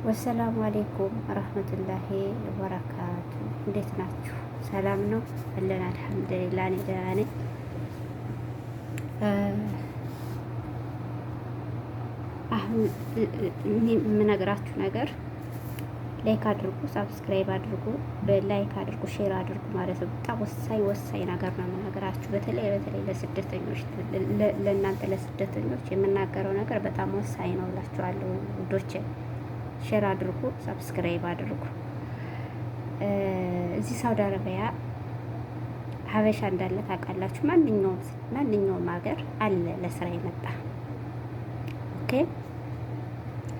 ወሰላሙ አሌይኩም ረህመቱላሂ ወበረካቱ። እንዴት ናችሁ? ሰላም ነው አለን። አልሐምዱሊላህ እኔ ደህና ነኝ። አሁን የምነግራችሁ ነገር ላይክ አድርጉ፣ ሳብስክራይብ አድርጉ፣ በላይክ አድርጉ፣ ሼር አድርጉ ማለት ነው። በጣም ወሳኝ ነገር ነው የምነግራችሁ። በተለይ ለስደተኞች፣ ለእናንተ ለስደተኞች የምናገረው ነገር በጣም ወሳኝ ነው እላችኋለሁ ውዶቼ። ሼር አድርጉ፣ ሳብስክራይብ አድርጉ። እዚህ ሳውዲ አረቢያ ሀበሻ እንዳለ ታውቃላችሁ። ማንኛውም ሀገር አለ ለስራ የመጣ ኦኬ፣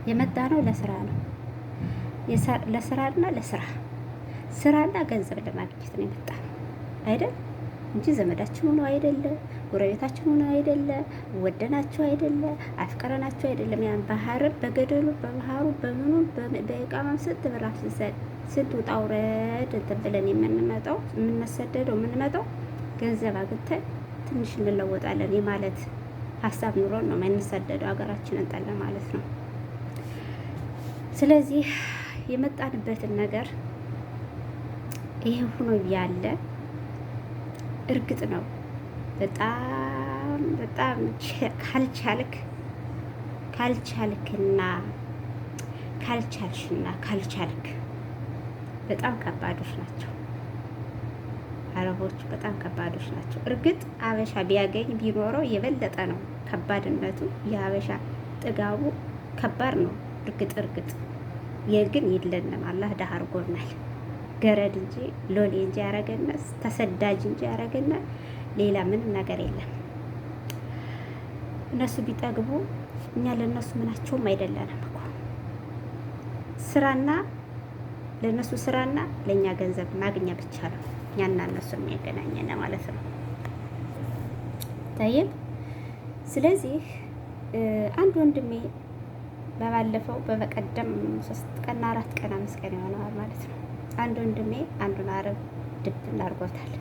የመጣ ነው ለስራ ነው፣ ስራና ገንዘብ ለማግኘት ነው የመጣ ነው አይደል እንጂ ዘመዳችን ሆኖ አይደለ፣ ጎረቤታችን ሆኖ አይደለ፣ ወደናቸው አይደለ፣ አፍቀረናቸው አይደለም። ያን ባህርም በገደሉ በባህሩ በምኑ በእቃማም ስንት ብር አፍስሰን ስንት ውጣ ውረድ እንትን ብለን የምንመጣው ገንዘብ አግኝተን ትንሽ እንለወጣለን የማለት ሀሳብ ኑሮን ነው የምንሰደደው፣ ሀገራችንን ጠላ ማለት ነው። ስለዚህ የመጣንበትን ነገር ይሄ ሆኖ ያለ እርግጥ ነው በጣም ካልቻልክ በጣም ከባዶች ናቸው። አረቦቹ በጣም ከባዶች ናቸው። እርግጥ አበሻ ቢያገኝ ቢኖረው የበለጠ ነው ከባድነቱ። የአበሻ ጥጋቡ ከባድ ነው። እርግጥ የግን የለንም። አላህ ዳህ አድርጎናል። ገረድ እንጂ ሎሌ እንጂ ያረገና ተሰዳጅ እንጂ ያረገና ሌላ ምንም ነገር የለም። እነሱ ቢጠግቡ እኛ ለነሱ ምናቸውም አይደለንም እኮ። ስራና ለነሱ ስራና ለኛ ገንዘብ ማግኛ ብቻ ነው እኛና እነሱ የሚያገናኘን ማለት ነው። ታየብ። ስለዚህ አንድ ወንድሜ በባለፈው በቀደም 3 ቀን 4 ቀን 5 ቀን ይሆነዋል ማለት ነው። አንድ ወንድሜ አንዱን አረብ ድብን አድርጎታል።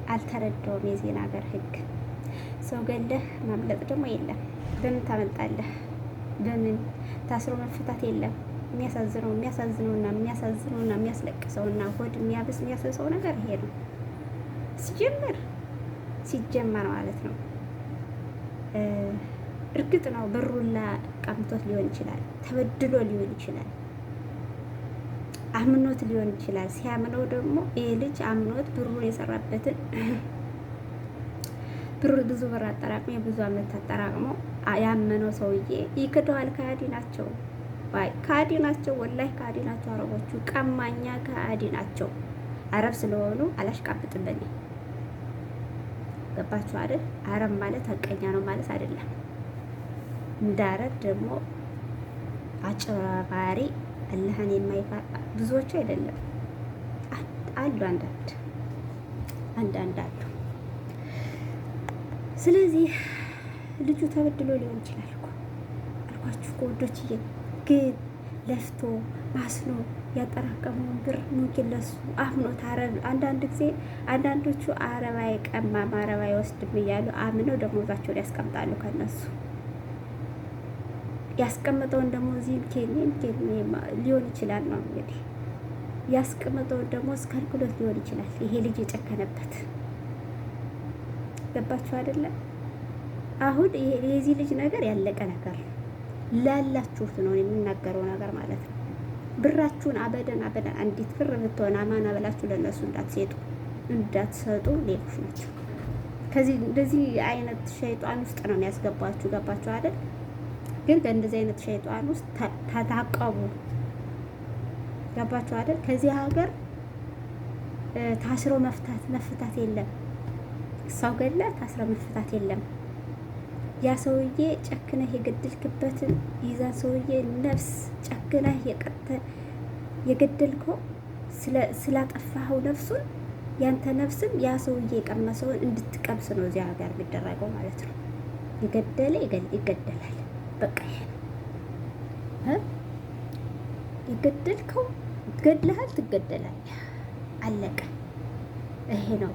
አልተረዳውም የዜና ሀገር ህግ። ሰው ገለህ ማምለጥ ደግሞ የለም። በምን ታመልጣለህ? በምን ታስሮ መፍታት የለም። የሚያሳዝነውና የሚያስለቅሰውና ሆድ የሚያስሰው ነገር ይሄ ነው ሲጀመር ማለት ነው። እርግጥ ነው ብሩላ ቀምቶት ሊሆን ይችላል፣ ተበድሎ ሊሆን ይችላል፣ አምኖት ሊሆን ይችላል። ሲያምነው ደግሞ ይሄ ልጅ አምኖት ብሩን የሰራበትን ብዙ ብር አጠራቅሞ የብዙ አመት አጠራቅሞ ያመነው ሰውዬ ይክደዋል። ከሃዲ ናቸው፣ ወላሂ ከሃዲ ናቸው። አረቦቹ ቀማኛ ከሃዲ ናቸው። አረብ ስለሆኑ አላሽቃብጥም በኔ ገባችሁ አይደል? አረብ ማለት ሀቀኛ ነው ማለት አይደለም። እንዳረብ ደግሞ አጭበርባሪ አላህን የማይፈራ ብዙዎቹ አይደለም አሉ፣ አንዳንድ አሉ። ስለዚህ ልጁ ተበድሎ ሊሆን ይችላል እኮ አልኳችሁ እኮ ወዶችዬ። ግን ለፍቶ ማስኖ ያጠራቀመውን ብር ሙኪን ለሱ አምኖት አረብ አንዳንድ ጊዜ አንዳንዶቹ አረብ አይቀማም አረብ አይወስድም እያሉ አምነው ደሞዛቸውን ያስቀምጣሉ። ከነሱ ያስቀምጠውን ደሞዝ ሊሆን ይችላል ነው እንግዲህ ያስቀምጠውን ደሞዝ ከልክሎት ሊሆን ይችላል። ይሄ ልጅ የጨከነበት ገባችሁ አይደለም? አሁን የዚህ ልጅ ነገር ያለቀ ነገር ላላችሁት ነው የሚናገረው ነገር ማለት ነው። ብራችሁን አበደን አንዲት ብር ብትሆን አማና ብላችሁ ለነሱ እንዳትሰጡ ሌሎች ናቸው። እንደዚህ አይነት ሸይጣን ውስጥ ነው የሚያስገባችሁ። ገባችሁ አይደል? ግን ከእንደዚህ አይነት ሸይጣን ውስጥ ተታቀቡ። ገባችሁ አይደል? ከዚህ ሀገር ታስሮ መፍታት የለም። ሰው ገለ ታስሮ መፍታት የለም። ያ ሰውዬ ጨክነህ የገደልክበትን ይዛ ሰውዬ ነፍስ ጨክነህ የገደልከው ስላጠፋኸው ነፍሱን ያንተ ነፍስም ያ ሰውዬ የቀመሰውን እንድትቀምስ ነው እዚያ ሀገር የሚደረገው ማለት ነው። የገደለ ይገደላል። በቃ ይሄ ነው የገደልከው ገድለሃል፣ ትገደላለህ። አለቀ። ይሄ ነው።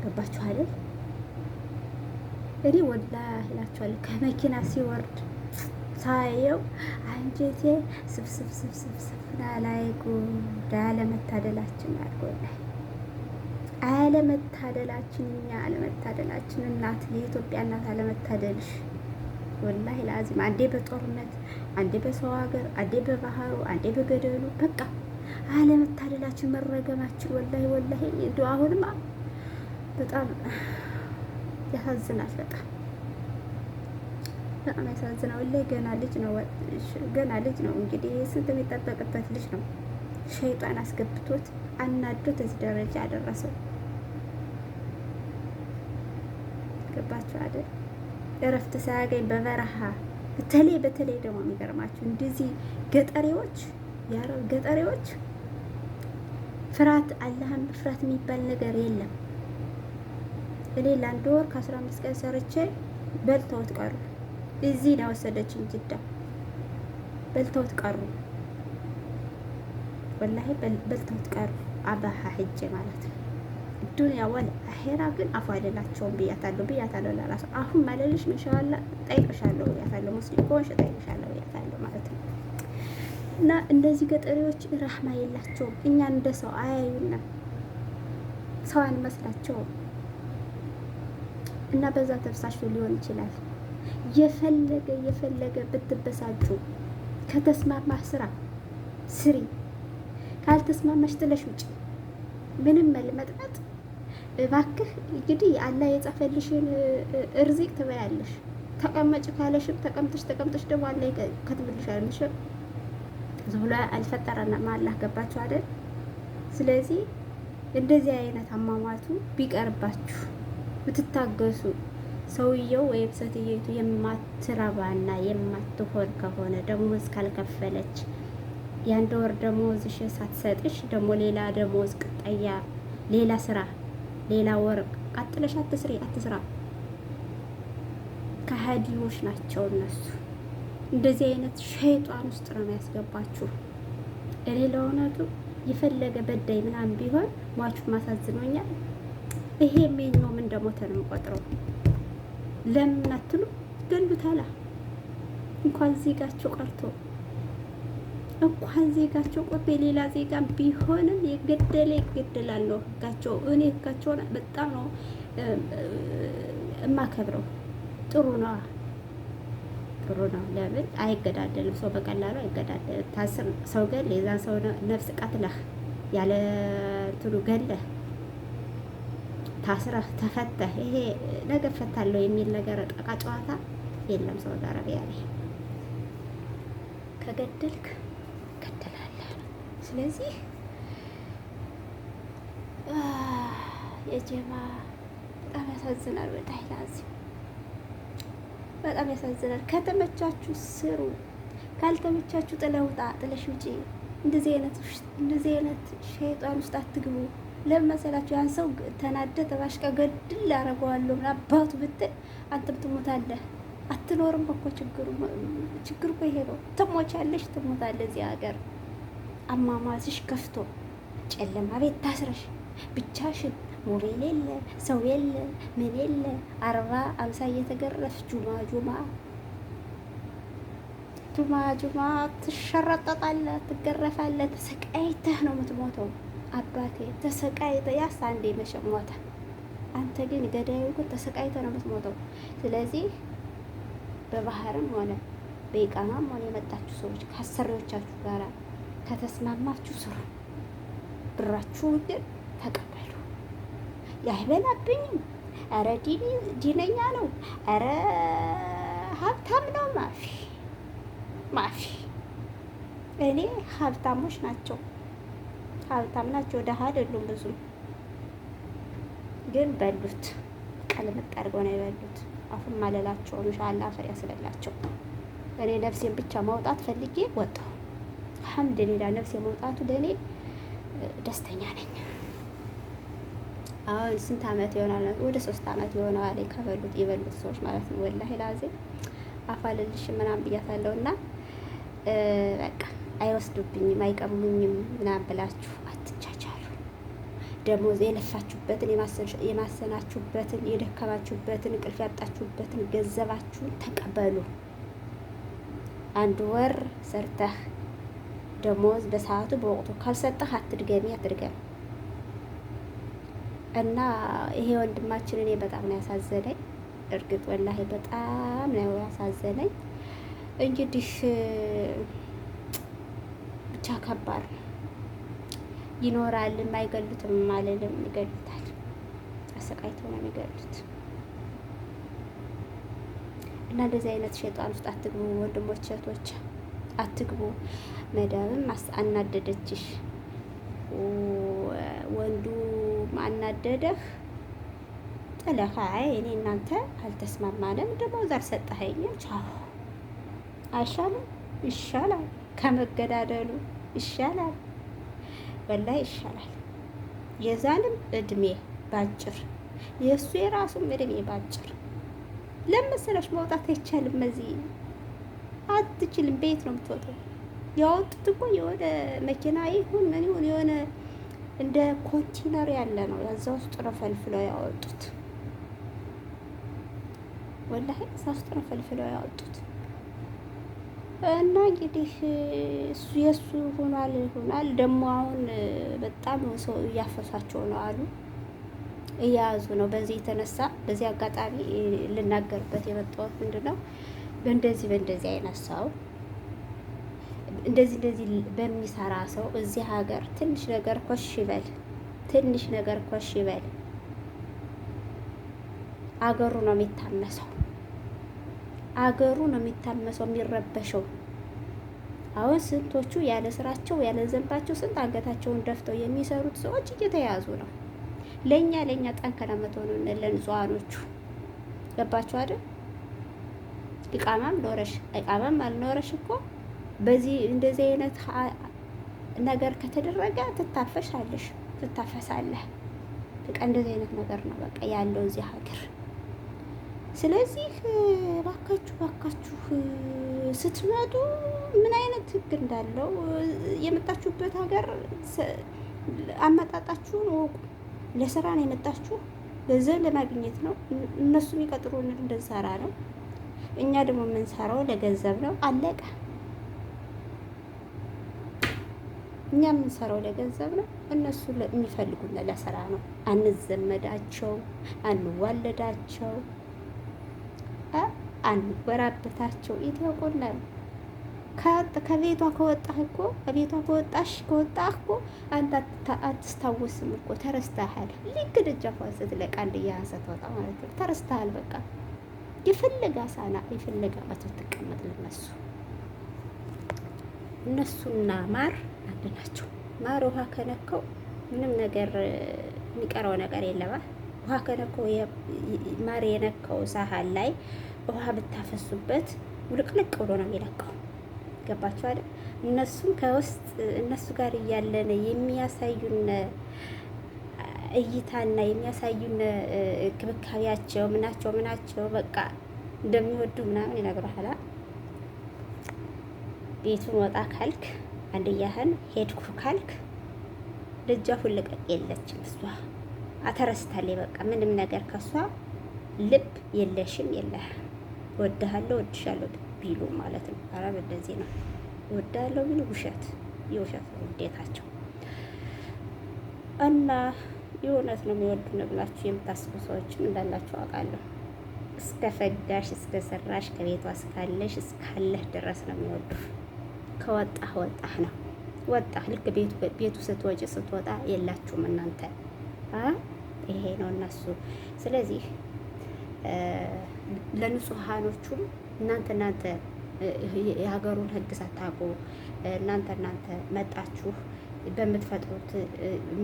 ገባችሁ አይደል? እኔ ወላሂ እላችኋለሁ ከመኪና ሲወርድ ሳየው አንጀቴ ስብስብ ላይ ጉድ አለመታደላችን አልጎላይ አለመታደላችን እኛ አለመታደላችን እናት የኢትዮጵያ እናት አለመታደልሽ ወላሂ ላዚም አንዴ በጦርነት አንዴ በሰው ሀገር አንዴ በባህሩ አንዴ በገደሉ በቃ አለመታደላችን መረገማችን ወላሂ እንደው አሁንማ በጣም ያሳዝናል። በጣም ያሳዝናል። ወላሂ ገና ልጅ ነው እንግዲህ ስንት የሚጠበቅበት ልጅ ነው። ሸይጣን አስገብቶት አናዶት እዚህ ደረጃ ያደረሰው ገባችሁ አይደል? እረፍት ሳያገኝ በበረሃ በተለይ ደግሞ የሚገርማችሁ እንደዚህ ገጠሬዎች ፍርሃት አላህን ፍርሃት የሚባል ነገር የለም። እኔ ለአንድ ወር ከ15 ቀን ሰርቼ በልተውት ቀሩ። እዚህ ነው ወሰደችኝ ጅዳ። በልተውት ቀሩ ወላሂ በልተውት ቀሩ። አባሃ ሂጄ ማለት ነው። ዱንያ ወል አኺራ ግን አፉ አይደላቸውም ብያታለሁ ለራሱ አሁን ማለልሽ ኢንሻአላህ ጠይቅሻለሁ ብያታለሁ። ሙስሊም ከሆንሽ ጠይቅሻለሁ ብያታለሁ ማለት ነው። እና እንደዚህ ገጠሬዎች ረህማ የላቸውም። እኛን እንደ ሰው አያዩና ሰው አንመስላቸውም። እና በዛ ተብሳሽቶ ሊሆን ይችላል። የፈለገ ብትበሳጩ ከተስማማህ ስሪ፣ ካልተስማማሽ ጥለሽ ውጭ። ምንም መልመጥመጥ እባክህ እንግዲህ አላህ የጻፈልሽን እርዚቅ ትበያለሽ። ተቀመጭ ካለሽም ተቀምጠሽ ደግሞ አላህ ይከትብልሻል። ምሽም ዝብላ አልፈጠረንም አላህ ገባችሁ አይደል? ስለዚህ እንደዚህ አይነት አሟሟቱ ቢቀርባችሁ ብትታገሱ፣ ሰውየው ወይም ሴትየቱ የማትረባና የማትሆን ከሆነ ደሞዝ ካልከፈለች የአንድ ወር ደሞዝሽ ሳትሰጥሽ ደግሞ ሌላ ደሞዝ ቅጠያ ሌላ ስራ ሌላ ወር ቀጥለሽ አትስራ። ከሃዲዎች ናቸው እነሱ። እንደዚህ አይነት ሸይጣን ውስጥ ነው የሚያስገባችሁ። እኔ ለእውነቱ የፈለገ በዳይ ምናምን ቢሆን ሟቹ ማሳዝኖኛል። ይሄ የኛው ምን እንደሞተ ነው የምቆጥረው። ለምን አትሉ? ገሉታላ እንኳን ዜጋቸው ቀርቶ ሌላ ዜጋ ቢሆንም የገደለ ይገደላለሁ። ህጋቸው እኔ ህጋቸውን በጣም ነው የማከብረው። ጥሩ ነው። ለምን አይገዳደልም? ሰው በቀላሉ አይገዳደልም። ታስር ሰው ገል የዛን ሰው ነፍስ ቀትለህ ያለ እንትኑ ገለህ ታስረህ ተፈተህ ይሄ ነገር ፈታለሁ የሚል ነገር ጠቃ ጨዋታ የለም። ሳውዲ አረቢያ ላይ ከገደልክ ገደላለህ። ስለዚህ የጀማ በጣም ያሳዝናል። በጣም ያሳዝናል። ከተመቻችሁ ስሩ፣ ካልተመቻችሁ ጥለሽ ውጪ። እንደዚህ አይነት ሸይጣን ውስጥ አትግቡ። ለመሰላችሁ ያን ሰው ተናደ ተባሽቀ ገድል አደርገዋለሁ ምን አባቱ ብትል አንተም ትሞታለህ። አትኖርም እኮ ችግሩ እኮ ይሄ ነው። ትሞቻለሽ፣ ትሞታለህ። እዚህ ሀገር አማማዝሽ ከፍቶ ጨለማ ቤት ታስረሽ ብቻሽን ሞባይል የለ ሰው የለ ምን የለ 40-50 እየተገረፍ ጁማ ትሸረጠጣለህ፣ ትገረፋለህ። ተሰቃይተህ ነው የምትሞተው። አባቴ ተሰቃይተህ ያስ አንዴ መቼም ሞተ። አንተ ግን ገዳዩ ግን ተሰቃይተህ ነው የምትሞተው። ስለዚህ በባህርም ሆነ በኢቃማም ሆነ የመጣችሁ ሰዎች ከአሰሪዎቻችሁ ጋር ከተስማማችሁ ስሩ፣ ብራችሁ ግን ተቀበሉ። ያይበላብኝም፣ ኧረ ዲነኛ ነው፣ ኧረ ሀብታም ነው። ማፊ እኔ ሀብታም ናቸው፣ ደሃ አይደሉም። ብዙ ግን በሉት፣ ቀልምጥ አድርገው ነው የበሉት። አፉን ማለላቸው ኢንሻአላህ አፈር ያስበላቸው። እኔ ነፍሴን ብቻ ማውጣት ፈልጌ ወጣሁ። አልሐምዱሊላህ ነፍሴ መውጣቱ ለእኔ ደስተኛ ነኝ። አሁን ስንት ዓመት ይሆናል? ወደ 3 ዓመት ይሆናል የበሉት ሰዎች ማለት ነው። ወላሂ ላዚም አፋልልሽ ምናምን ብያታለሁ። እና በቃ አይወስዱብኝም አይቀሙኝም ምናምን ብላችሁ አትቻቻሉ። ደሞዝ የለፋችሁበትን የማሰናችሁበትን የደከማችሁበትን እንቅልፍ ያጣችሁበትን ገንዘባችሁን ተቀበሉ። 1 ወር ሰርተህ ደሞዝ በሰዓቱ በወቅቱ ካልሰጠህ አትድገሚ እና ይሄ ወንድማችን እኔ በጣም ነው ያሳዘነኝ። እርግጥ ወላሂ በጣም ነው ያሳዘነኝ። እንግዲህ ብቻ ከባድ ነው። ይኖራል የማይገሉትም አልልም፣ ይገሉታል። አሰቃይተው ነው የሚገሉት። እና እንደዚህ አይነት ሸይጣን ውስጥ አትግቡ ወንድሞች እህቶች፣ አትግቡ። መዳምም አናደደችሽ፣ ወንዱ አናደደህ ጥለህ፣ አይ እኔ እናንተ አልተስማማንም ደሞዝ አልሰጠኸኝም፣ ቻው አይሻልም? ይሻላል፣ ከመገዳደሉ ይሻላል፣ ወላሂ ይሻላል። የዛንም እድሜ ባጭር፣ የእሱ የራሱም እድሜ ባጭር። ለመሰለሽ መውጣት አይቻልም። እዚህ አትችልም። ቤት ነው የምትወጣው። ያወጡት እኮ የሆነ መኪና ይሁን ምን ይሁን የሆነ እንደ ኮንቲነር ያለ ነው። ያዛ ውስጥ ነው ፈልፍለው ያወጡት። ወላሂ እዛ ውስጥ ነው ፈልፍለው ያወጡት። እና እንግዲህ እሱ የእሱ ሆኗል። ደግሞ አሁን በጣም ሰው እያፈሷቸው ነው አሉ፣ እያያዙ ነው። በዚህ የተነሳ በዚህ አጋጣሚ ልናገርበት የመጣሁት ምንድን ነው፣ በእንደዚህ አይነት ሰው እንደዚህ በሚሰራ ሰው እዚህ ሀገር ትንሽ ነገር ኮሽ ይበል አገሩ ነው የሚታመሰው፣ የሚረበሸው። አሁን ስንቶቹ ያለ ስራቸው ያለ ዘንባቸው ስንት አንገታቸውን ደፍተው የሚሰሩት ሰዎች እየተያዙ ነው። ለኛ ጠንከረ መተው ነው ለንጹሃኖቹ። ገባችሁ አይደል? ኢቃማም ኖረሽ ኢቃማም አልኖረሽ እኮ በዚህ እንደዚህ አይነት ነገር ከተደረገ ትታፈሳለህ። በቃ እንደዚህ አይነት ነገር ነው በቃ ያለው እዚህ ሀገር። ስለዚህ ባካችሁ ስትመጡ ምን አይነት ህግ እንዳለው የመጣችሁበት ሀገር አመጣጣችሁን ወቁ። ለስራ ነው የመጣችሁ፣ ገንዘብ ለማግኘት ነው። እነሱ የሚቀጥሩን እንድንሰራ ነው፣ እኛ ደግሞ የምንሰራው ለገንዘብ ነው። አለቀ። እኛ የምንሰራው ለገንዘብ ነው፣ እነሱ የሚፈልጉን ለስራ ነው። አንዘመዳቸው፣ አንዋለዳቸው፣ አንጎራበታቸው። ይተውቁናል። ከቤቷ ከወጣህ እኮ አንተ አትስታወስም እኮ ተረስተሃል። ልክ ደጃፏን ስትለቅ አንድያ ስትወጣ ማለት ነው ተረስተሃል። በቃ የፈለገ አሳና የፈለገ አመት ትቀመጥ ለነሱ። እነሱና ማር አንድ ናቸው። ማር ውሃ ከነከው ምንም ነገር የሚቀረው ነገር የለማ። ውሃ ከነከው ማር የነካው ሳህን ላይ ውሃ ብታፈሱበት ውልቅልቅ ብሎ ነው የሚለቀው። ገባችሁ አይደል? እነሱም ከውስጥ እነሱ ጋር እያለን የሚያሳዩን እይታና የሚያሳዩን ክብካቤያቸው ምናቸው በቃ እንደሚወዱ ምናምን ይነግሩሃል። ቤቱን ወጣ ካልክ አንድያህን ሄድኩ ካልክ ደጃፉን ልቀቅ የለችም እሷ አተረስታለች። በቃ ምንም ነገር ከሷ ልብ የለሽም የለህም። ወድሃለሁ ወድሻለሁ ቢሉ ማለት ነው። አረብ እንደዚህ ነው። ወዳለው ቢሉ የውሸት ውዴታቸው እና የእውነት ነው የሚወዱን ብላችሁ የምታስቡ ሰዎችም እንዳላችሁ አውቃለሁ። እስከ ፈጋሽ እስከ ሰራሽ ከቤቷ እስካለሽ እስካለህ ድረስ ነው የሚወዱ። ከወጣህ ነው ወጣህ። ልክ ቤቱ ስትወጣ የላችሁም እናንተ። ይሄ ነው እነሱ። ስለዚህ ለንጹሃኖቹም እናንተ የሀገሩን ሕግ ሳታውቁ እናንተ መጣችሁ በምትፈጥሩት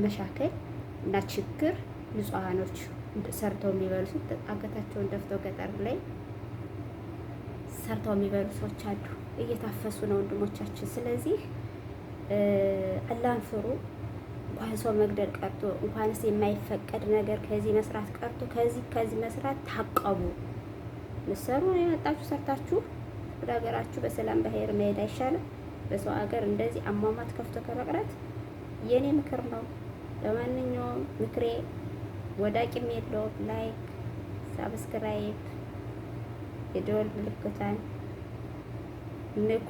መሻከል እና ችግር ንጹሃኖች ሰርተው የሚበሉት አንገታቸውን ደፍተው ገጠር ላይ ሰርተው የሚበሉ ሰዎች አሉ። እየታፈሱ ነው ወንድሞቻችን። ስለዚህ አላህን ፍሩ። እንኳን ሰው መግደል ቀርቶ እንኳንስ የማይፈቀድ ነገር ከዚህ መስራት ቀርቶ ከዚህ መስራት ታቀቡ። ምሰሩ የመጣችሁ ሰርታችሁ ወደ ሀገራችሁ በሰላም በኸይር መሄድ አይሻልም? በሰው ሀገር እንደዚህ አሟሟት ከፍቶ ከመቅረት የኔ ምክር ነው። ለማንኛውም ምክሬ ወዳቂም የለውም። ላይክ፣ ሳብስክራይብ፣ የደወል ምልክቷን ንኩ፣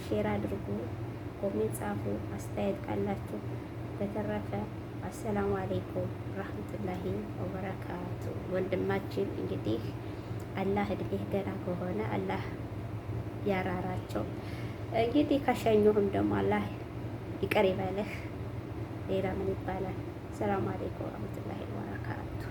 ሼር አድርጉ፣ ኮሜንት ጻፉ፣ አስተያየት ካላችሁ። በተረፈ አሰላሙ አለይኩም ረህመቱላሂ ወበረካቱ። ወንድማችን እንግዲህ አላህ እድሜህ ገና ከሆነ አላህ ያራራቸው። እንግዲህ ከሸኙህም ደግሞ አላህ ይቅር ይበልህ። ሌላ ምን ይባላል? ሰላም አለይኩም ወራህመቱላሂ ወበረካቱ።